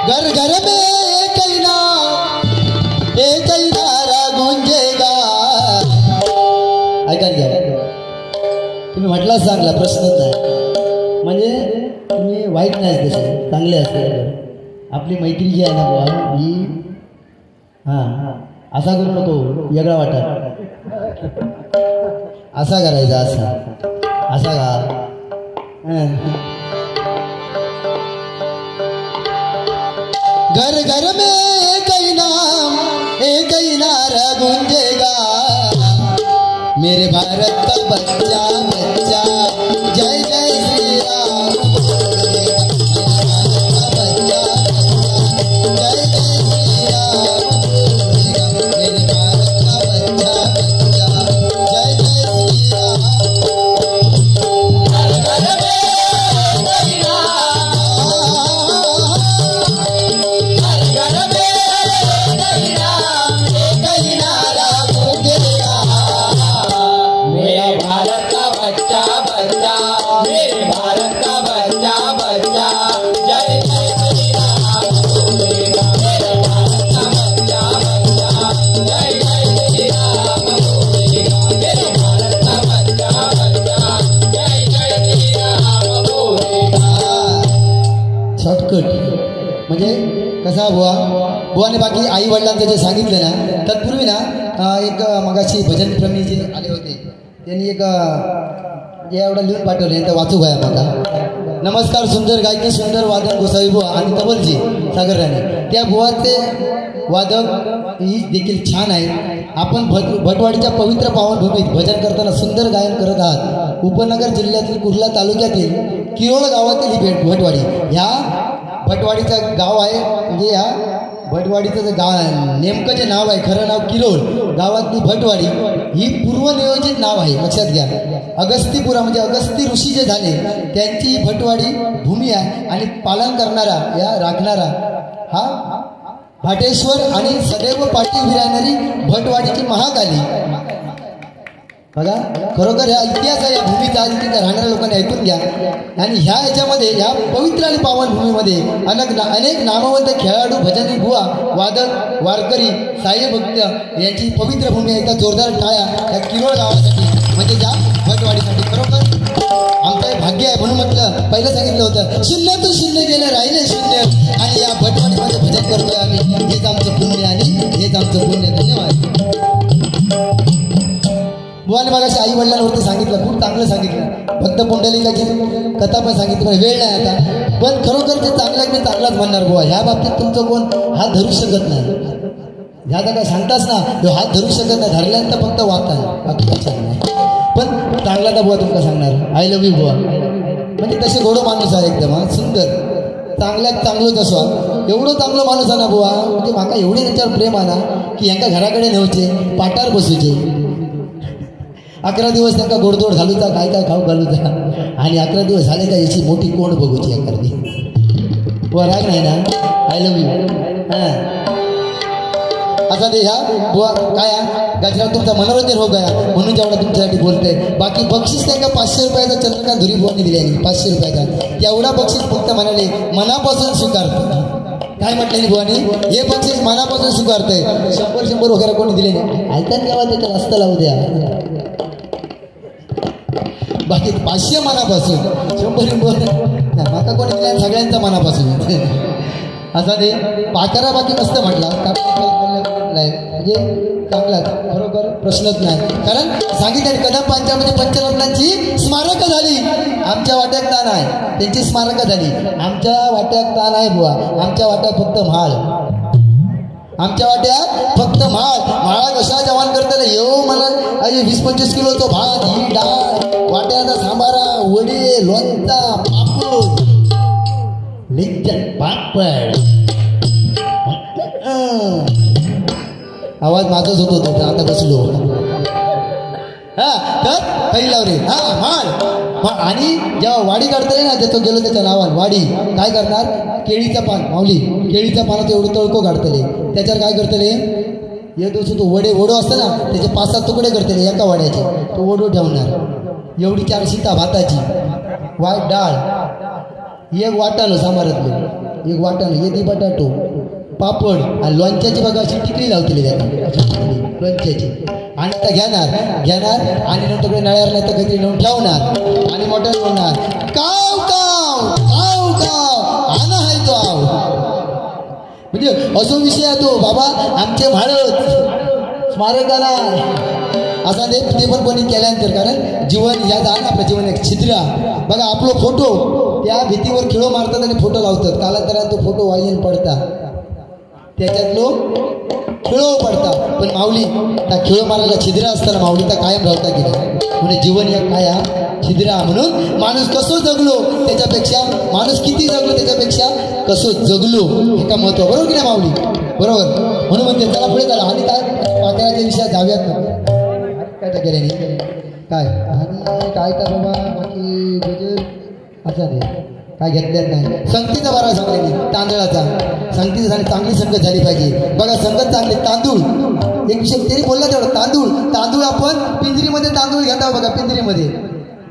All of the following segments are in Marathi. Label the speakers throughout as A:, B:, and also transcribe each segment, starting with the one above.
A: घर घर में एक ही नारा गुंजेगा. ऐका घ्या, तुम्ही म्हटलाच चांगला, प्रश्नच नाही. म्हणजे तुम्ही वाईट नाही, तसे चांगले असते. आपली मैत्री जी आहे ना बुवा ही, हां असा करू नको, वेगळा वाटत असा करायचा, असा का. घर घर में एक ही नारा गूंजेगा. मेरे भारत का बच्चा बच्चा जय जय श्री राम. म्हणजे कसा बुवाने बाकी आई वडिलांचं जे सांगितलं ना, तत्पूर्वी ना एक मगाशी भजनप्रेमी जे आले होते त्यांनी एक एवढं लिहून पाठवले, तर वाचू घ्या मागा. नमस्कार, सुंदर गायकी, सुंदर वादन गोसावी बुवा आणि तबलजी सागर राणे. त्या बुवाचे वादक ही देखील छान आहे. आपण भटवाडीच्या पवित्र पावनभूमीत भजन करताना सुंदर गायन करत आहात. उपनगर जिल्ह्यातील कुर्ला तालुक्यातील किरोळ गावातील ही भटवाडी, ह्या भटवाडीचं गाव आहे. म्हणजे ह्या भटवाडीचं जे गाव आहे, नेमकं जे नाव आहे, खरं नाव किरोळ, गावातली भटवाडी ही पूर्वनियोजित नाव आहे, लक्षात घ्या. अगस्तीपुरा म्हणजे अगस्ती ऋषी जे झाले त्यांची भटवाडी भूमी आहे. आणि पालन करणारा या राखणारा हा भाटेश्वर आणि सदैव पाठी उभी राहणारी भटवाडीची महाकाली. बघा, खरोखर ह्या इतिहास आहे या भूमीचा, तिथे राहणाऱ्या लोकांनी ऐकून घ्या. आणि ह्या याच्यामध्ये, ह्या पवित्र आणि पावन भूमीमध्ये अनेक नामवंत खेळाडू, भजनी बुवा, वादक, वारकरी, साह्यभक्त यांची पवित्र भूमी आहे. त्या जोरदार टाळ्या या किरोळ गावासाठी, म्हणजे या भटवाडीसाठी. खरोखर आमचं हे भाग्य आहे. म्हणून म्हटलं, पहिलं सांगितलं होतं, शून्यातून शून्य गेलं, राहिले शून्य, आणि या भटवाडीमध्ये भजन करतोय आम्ही. हेच आमचं पुण्य आणि हेच आमचं पुण्य. धन्यवाद. बुवाने बघाशी आई वडिलांवरती सांगितलं, खूप चांगलं सांगितलं. भक्त पुंडलिकाची कथा पण सांगितली, पण वेळ नाही आता. पण खरोखर जे चांगलं आहे ते चांगलाच म्हणणार बुवा. ह्या बाबतीत तुमचं कोण हात धरू शकत नाही. ह्या काय सांगताच ना, तो हात धरू शकत नाही. धरल्यानंतर फक्त वागता, बाकी काही नाही. पण चांगला तर बुवा तुमका सांगणार, आय लव्ह यू बुवा. म्हणजे तसे गोडो माणूस आहे एकदम, हा सुंदर, चांगल्यात चांगलंच असो. एवढं चांगलं माणूस आहे ना बुवा. म्हणजे माका एवढे त्याच्यावर प्रेम आहे ना की यांका घराकडे नेऊचे, पाटावर बसूचे, 11 दिवस त्यांना गोडधोड घालूचा, काय काय खाऊ घालूचा, आणि 11 दिवस झाले का याची मोठी कोण बघूची एखादी. बुवा राग नाही ना, आय लव्ह यू. हां, असा ते ह्या बुवा काय गजराव तुमचा मनोरंजन हो गया, म्हणून जेवढा तुमच्यासाठी बोलतोय. बाकी बक्षीस नाही का 500 रुपयाचा चंद्रकांत धुरी बुवांनी दिले आहे, 500 रुपयाचा. एवढा बक्षीस फक्त म्हणाले मनापासून स्वीकारतो. काय म्हटलं बुवानी, हे बक्षीस मनापासून स्वीकारतोय. 100 वगैरे कोणी दिले नाही. ऐकतात तेव्हा त्याचं रस्ता लावू द्या. बाकी 500 मनापासून, 100 माका कोणी दिल्या, सगळ्यांचा मनापासून. असा ते पाकारा बाकी मस्त म्हटला, म्हणजे चांगला, खरोखर प्रश्नच नाही. कारण सांगितलं कदम पांच्यामध्ये पंचरत्नांची स्मारकं झाली. आमच्या वाट्यात ताण आहे, त्यांची स्मारकं झाली. आमच्या वाट्यात ताण आहे बुवा. आमच्या वाट्यात फक्त म्हाळ, आमच्या वाट्यात फक्त म्हाळा कशा जवान करताना येऊ मला 20-25 किलोचा भात, ही डाळ, वाट्याचा सांबारा, वडे, लोणचा, पापड, पापड. आवाज माझाच होत होता, आता बसलो. हा तर काही लावले. हा माळ. आणि जेव्हा वाडी काढतले ना, त्याचं गेलो त्याच्या नावान वाडी, काय करणार, केळीचं पान, माऊली केळीच्या पानात एवढं तळको काढतले. त्याच्यावर काय करतले, एक दिवस तो वडो असतं ना, त्याचे 5-7 तुकडे करतले एका वाड्याचे. तो वडो ठेवणार, एवढी 4 शिता भाताची, वाईट डाळ, एक वाटालो सांबारातलं, एक वाटण, येते बटाटो, पापड आणि लोणच्याची बघा अशी टिकली लावलेली जाते लोणच्याची. आणि आता घेणार आणि नंतर नळ्यावर नाही तर काहीतरी नेऊन ठेवणार आणि मोठं होणार काव काव काव काव आना आहे तो आव. म्हणजे असो विषय आहे तो बाबा आमचे म्हाळत स्मारकाला असा ते पण कोणी केल्यानंतर. कारण जीवन या जाण आपलं जीवन एक छिद्रा बघा. आपलं फोटो त्या भीतीवर खिळो मारतात आणि फोटो लावतात. कालांतराने तो फोटो वाईन पडतात त्याच्यात लोक खिळो पडतात. पण माऊली त्या खिळो मारायला छिद्रा असताना माऊली त्या कायम राहता गेला. म्हणजे जीवन या काया छिद्रा. म्हणून माणूस कसं जगलो त्याच्यापेक्षा माणूस किती जगलो त्याच्यापेक्षा कसं जगलो हे का महत्व. बरोबर की नाही माऊली? बरोबर. म्हणून म्हणते त्याला पुढे झाला. आणि काय पात्याच्या विषयात जाऊयात ना काय टाकेल काय आणि काय का बाबा बाकी अच्छा नाही काय घेतल्यात नाही. संगतीचा बरा सांगले तांदळाचा संगतीचा चांगली संगत झाली पाहिजे. बघा संगत चांगली. तांदूळ एक विषय तरी बोलला तेवढं. तांदूळ आपण पिंजरीमध्ये तांदूळ घेता बघा. पिंजरीमध्ये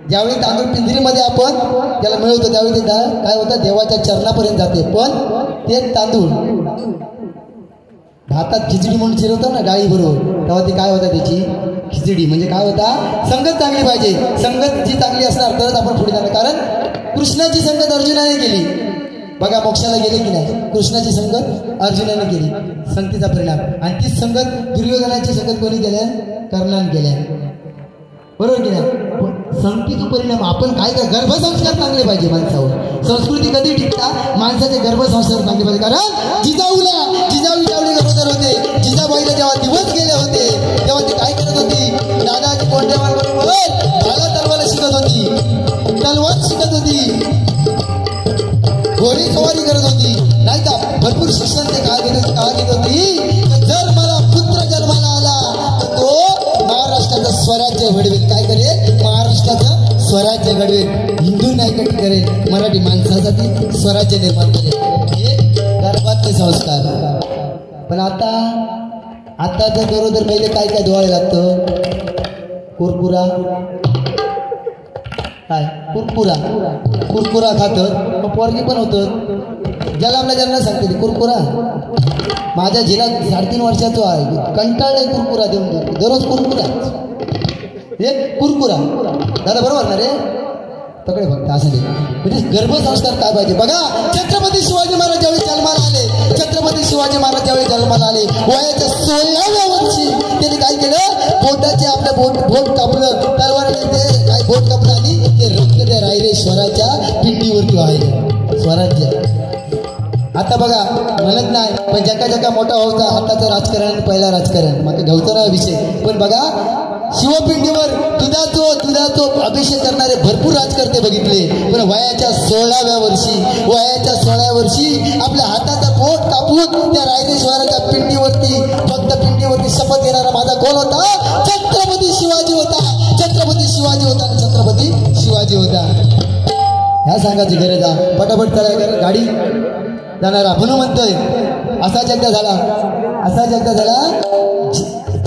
A: ज्यावेळी तांदूळ पिंजरीमध्ये आपण त्याला मिळवतो त्यावेळी ते काय होतं देवाच्या चरणापर्यंत जाते. पण ते तांदूळ भातात खिचडी म्हणून शिरवतात ना डाळी बरोबर तेव्हा ते काय होतं त्याची खिचडी. म्हणजे काय होता संगत चांगली पाहिजे. संगत जी चांगली असणार तरच आपण पुढे जाणार. कारण कृष्णाची संगत अर्जुनाने केली बघा. मोक्षाला गेले की नाही. कृष्णाची संगत अर्जुनाने केली संगतीचा परिणाम. आणि तीच संगत दुर्योधनाची संगत कोणी केल्या कर्णाने केल्या. बरोबर की नाही. संगतीचा परिणाम आपण काय गर्भसंस्कार चांगले पाहिजे माणसावर. संस्कृती कधी टिकता माणसाचे गर्भसंस्कार चांगले पाहिजे. कारण जिजाऊ त्यावेळी गरोदर होते. जिजाबाईला जेव्हा दिवस गेले होते तेव्हा ती काय करत होती. दादाची कोंड्याबरोबर मला तलवार शिकत होती. घोडी सवारी करत होती नाही का. भरपूर शिक्षण ते काय घेत होती. जर मला पुत्र जन्माला आला तर तो महाराष्ट्राचं स्वराज्य घडवेल. काय करेल महाराष्ट्राचं स्वराज्य घडवेल. हिंदू नाही करेल मराठी माणसासाठी स्वराज्य निर्माण करेल. हे गर्भातले संस्कार. पण आताच्या गरोदर पहिले काय काय धुवायला लागतं. कुरकुरा काय कुरकुरा खातं मग पोरगी पण होतं. ज्याला आपल्या ज्यांना सांगते कुरकुरा. माझ्या जिला 3.5 वर्षाचो आहे कंटाळले कुरकुरा देऊन दररोज कुरकुरा दादा बरोबर ना रे तकडे फक्त असं नाही. म्हणजे गर्भसंस्कार काय पाहिजे बघा. छत्रपती शिवाजी महाराज ज्यावेळी जन्माला आले वयाच्या 16व्या वर्षी त्यांनी काय केलं बोटाचे आपल्या बोट कापलं तलवारीने काय बोट कापलं आणि ते रक्त त्या रायरेश्वराच्या पिंडीवरती वाहिले स्वराज्य. आता बघा म्हणत नाही पण जका मोठा व्हायचा आताचं राजकारण आणि पहिला राजकारण मग घ्यावतो ना विषय. पण बघा शिवपिंडीवर दुधाचो अभिषेक करणारे भरपूर राजकर्ते बघितले. पण वयाच्या 16व्या वर्षी आपल्या हाताचा बोट कापून त्या रायरेश्वराच्या पिंडीवरती फक्त पिंडीवरती शपथ घेणारा माझा कोण होता. छत्रपती शिवाजी होता. ह्या सांगायची गरज आहे. पटापट चला गाडी जाणारा. म्हणून म्हणतोय असा जगदा झाला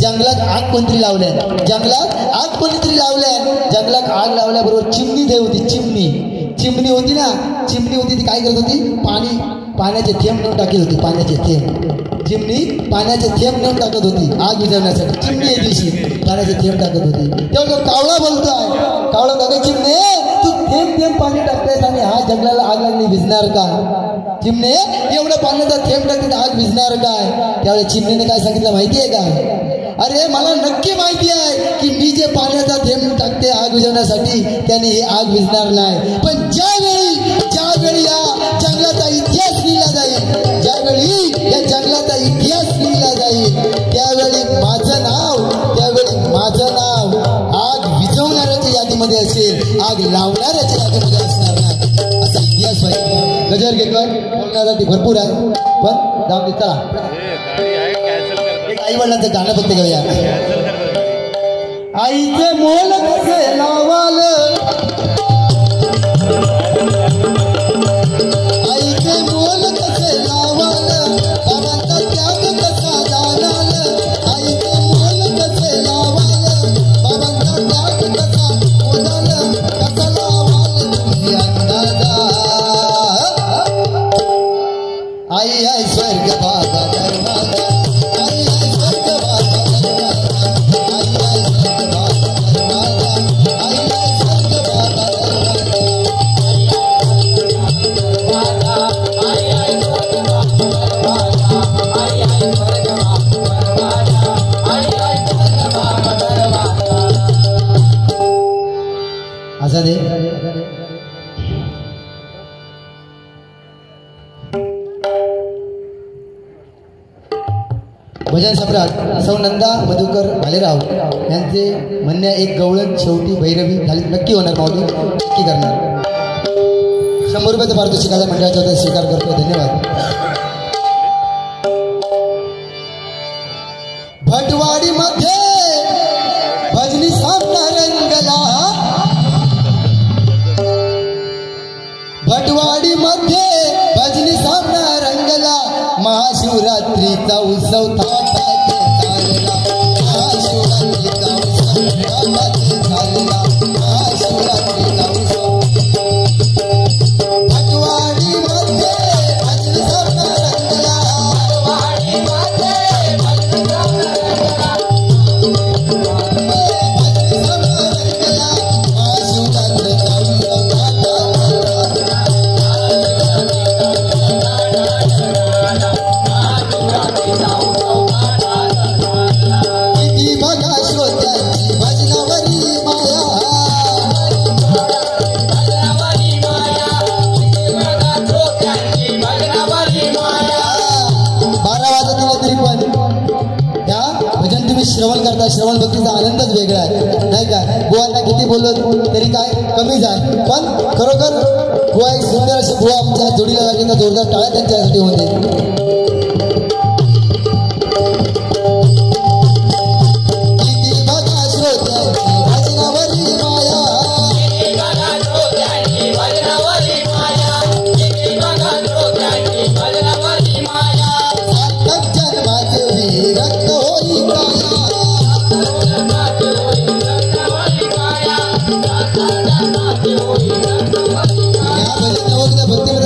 A: जंगलात आग कोणतरी लावल्या. जंगलात आग लावल्याबरोबर चिमणी देव होती. चिमणी होती ना. चिमणी होती ती काय करत होती. पाण्याचे थेंब नेऊन टाकत होती. चिमणी पाण्याचे थेंब नेऊन टाकत होती आग विझवण्यासाठी. चिमणी एक दिवशी पाण्याचे थेंब टाकत होती. तेव्हा कावळा बोलतोय. कावळा बघा चिमणे तू थेंब पाणी टाकतेस आणि हा जंगलाला आग लागली भिजणार का. चिमणे एवढं पाण्याचा थेंब टाकते आग भिजणार काय. त्यावेळी चिमणीने काय सांगितलं माहितीये का. अरे मला नक्की माहिती आहे की मी जे पाण्याचा थेंब टाकते आग विझवण्यासाठी त्याने ही आग विझणार नाही. पण ज्यावेळी या जंगलाचा इतिहास लिहिला जाईल त्यावेळी माझं नाव आग विझवणाऱ्याच्या यादीमध्ये असेल आग लावणाऱ्याच्या यादीमध्ये असणार नाही. असा इतिहास पाहिजे. गजर घेतोय बोलण्यासाठी भरपूर आहे पण जाऊ दे. चला आई वडिलांचं गाणं फक्त घेऊया. आईचे मोल कसे लावाल बाबांचा त्याग कसा जाणाल. आईचे मोल कसे लावाल बाबांचा त्याग कसा मोजाल. कसा लावाल तुम्ही अंदाजा आई आई स्वर्ग बाबा दरवाजा आई आई स्वर्ग बाबा दरवाजा आई आई स्वर्ग बाबा दरवाजा आई आई स्वर्ग बाबा दरवाजा आई आई स्वर्ग बाबा दरवाजा आई आई स्वर्ग बाबा दरवाजा आई आई स्वर्ग बाबा दरवाजा आजा दे भजन सम्राट सौ नंदा मधुकर भालेराव यांचे म्हणणे एक गवळण शेवटी भैरवी झाली नक्की होणार माऊली नक्की करणार 100 रुपयाचं पारितोषिकाला मंडळाचा वतीने स्वीकार करतो धन्यवाद भटवाडी मध्ये भजनी सामना रंगला भटवाडी मध्ये भजनी सामना रंगला महाशिवरात्रीचा उत्सव थाटात चालला महाशिवरात्रीचा उत्सव थाटात चालला महाशिवरात्रीचा उत्सव भटवाडी मध्ये भजनी सामना रंगला भटवाडी मध्ये भजनी सामना रंगला भजनी सामना रंगला महाशिवरात्रीचा उत्सव थाटात किती बघा श्रोत्यांची भजनावरी माया 12 वाजत तरी पण त्या भजन तुम्ही श्रवण करता श्रवण भक्तीचा आनंदच वेगळा आहे नाही का बुवांना किती बोललो तरी काय कमीच आहे पण खरोखर बुवा एक सुंदर असे बुवा आमच्या जोडीला लागले तर जोरदार टाळ्या त्यांच्यासाठी होते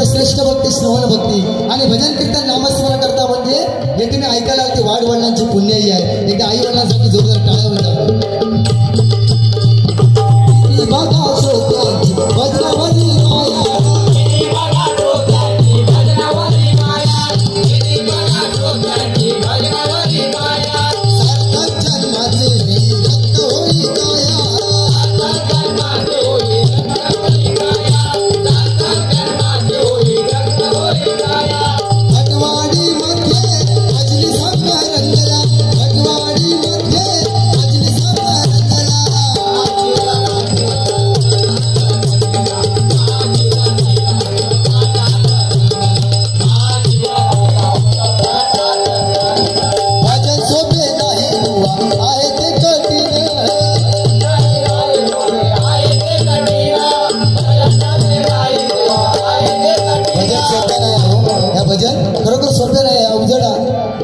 A: श्रेष्ठ भक्ती श्रवण भक्ती आणि भजन कीर्तन नामस्मरण करता म्हणजे हे तुम्ही ऐकायला होते वाढ वडिलांची पुण्याई आहे एकदा आई वडिलांसाठी जोरदार टाळ्या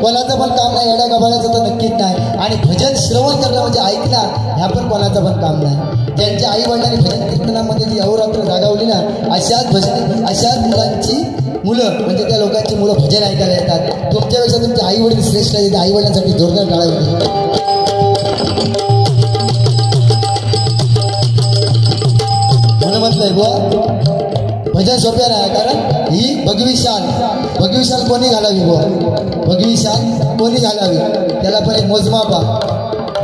A: कोणाचं पण काम नाही येड्या गबाळाचं तर नक्कीच नाही आणि भजन श्रवण करणं म्हणजे ऐकणं ह्या पण कोणाचं पण काम नाही ज्यांच्या आई वडिलांनी भजन कीर्तनामध्ये जी अहोरात्र जागावली ना अशाच मुलांची मुलं म्हणजे त्या लोकांची मुलं भजन ऐकायला येतात तुमच्यापेक्षा तुमचे आई वडील श्रेष्ठ आहेत आई वडिलांसाठी जोरदार टाळ्या होते म्हणून म्हटलंय बुवा भजन सोप्या नाही कारण ही भगवी शाल कोणी घालावी बुवा भगवी शाल कोणी घालावी त्याला पण एक मोजमाप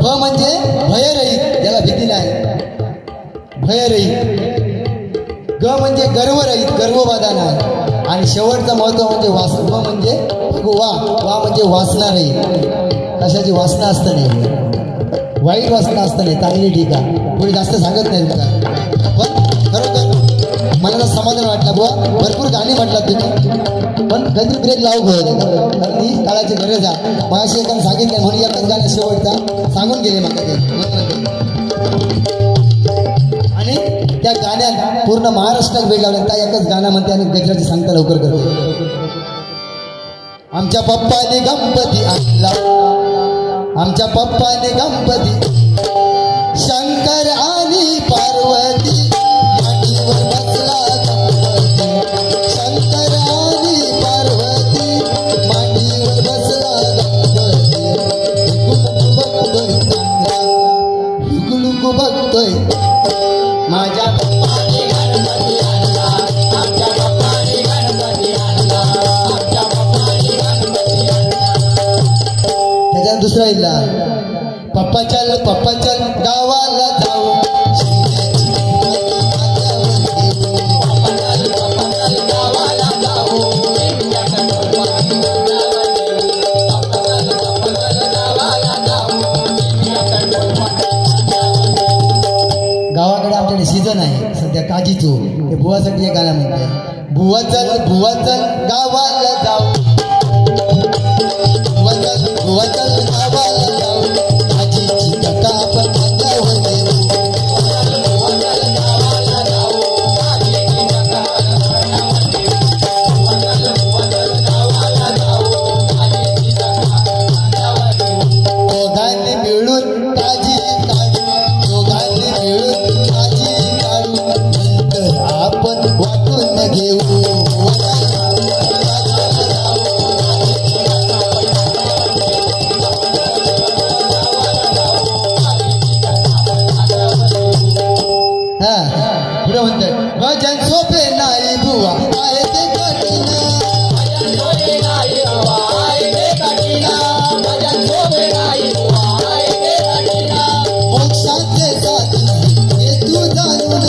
A: भ म्हणजे भयरहित त्याला भीती नाही भयरहित ग म्हणजे गर्वरहित गर्वबाधा नाही आणि शेवटचा महत्व म्हणजे व म्हणजे वा म्हणजे वासना रहित कशाची वासना असतं नाही वाईट वासना असतं नाही चांगली ठीक आहे कोणी जास्त सांगत नाही तुला पण खरोखर मला तर समाधान वाटलं बुवा भरपूर गाणी म्हटलं तुम्ही पण कधी ब्रेक लावू कारण ही काळाची गरज आहे माझ्याशी एकाने सांगितलं म्हणून एकच गाणं शेवटचा सांगून गेले मला आणि त्या गाण्यात पूर्ण महाराष्ट्रात वेळ लावला त्या एकच गाणं म्हणते आणि गजराची सांगता लवकर करते आमच्या पप्पाने गणपती आणला आमच्या पप्पाने गणपती शंकर आणि पार्वती मांडीवर बसला गणपती शंकर आणि पार्वती विसरायला पप्पा चल गावाला जाऊ गावाकडे आमच्याकडे सीझन आहे सध्या काजीचो हे बुवासाठी हे गाणं म्हणते बुवा चल गावाला जाऊ बुवा चल गावाला जाऊ आजीची काका आपण अंगावर देऊ दोघांनी मिळून काजी काढू दोघांनी मिळून काजी काढू नंतर आपण वाटून घेऊ पुढे म्हणतात भजन सोपे नाही बुवा आहे ते कठीण मोक्षाचे साधन हे तू जाणून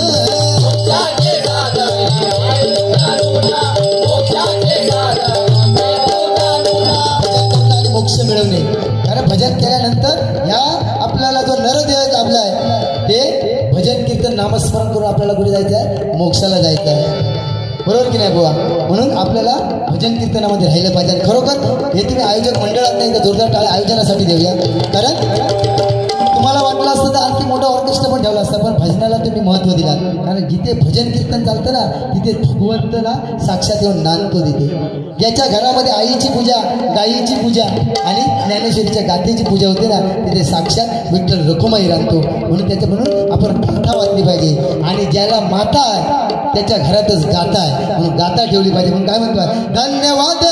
A: मोक्ष मिळवणे कारण भजन केल्यानंतर या आपल्याला जो नरदेह लाभला आहे ते भजन कीर्तन नामस्मरण करून आपल्याला कुठे जायचं आहे मोक्षाला जायचं आहे बरोबर की नाही बुवा म्हणून आपल्याला भजन कीर्तनामध्ये राहिलं पाहिजे खरोखर हे तुम्ही आयोजक मंडळात नाही तर जोरदार टाळ्या आयोजनासाठी देऊया कारण तुम्हाला वाटलं असतं तर आणखी मोठा ऑर्केस्ट्रा पण ठेवला असता पण भजनाला तुम्ही महत्त्व दिला कारण जिथे भजन कीर्तन चालतं ना तिथे भगवंत ना साक्षात येऊन नांदतो तिथे ज्याच्या घरामध्ये आईची पूजा गायीची पूजा आणि ज्ञानेश्वरीच्या गाथेची पूजा होते ना तिथे साक्षात विठ्ठल रखुमाई राहतो म्हणून आपण गाथा वाचली पाहिजे आणि ज्याला माता आहे त्याच्या घरातच गाथा आहे म्हणून गाथा ठेवली पाहिजे म्हणून काय म्हणतो धन्यवाद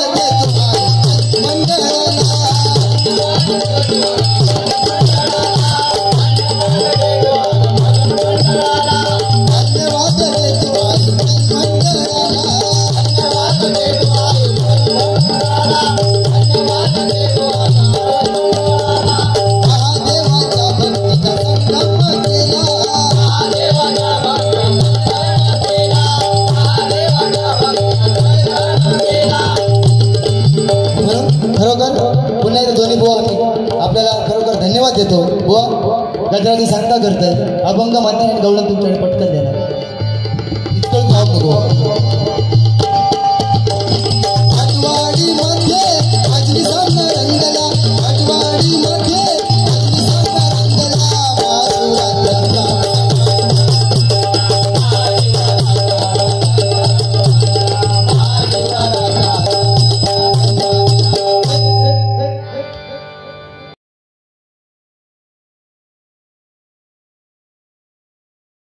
A: खरोखर पुन्हा एकदा दोन्ही बुवा आपल्याला खरोखर धन्यवाद देतो बुवा गजराची सांगता करतात अभंग म्हणतात आणि गवळण तुमच्याकडे पटकन द्या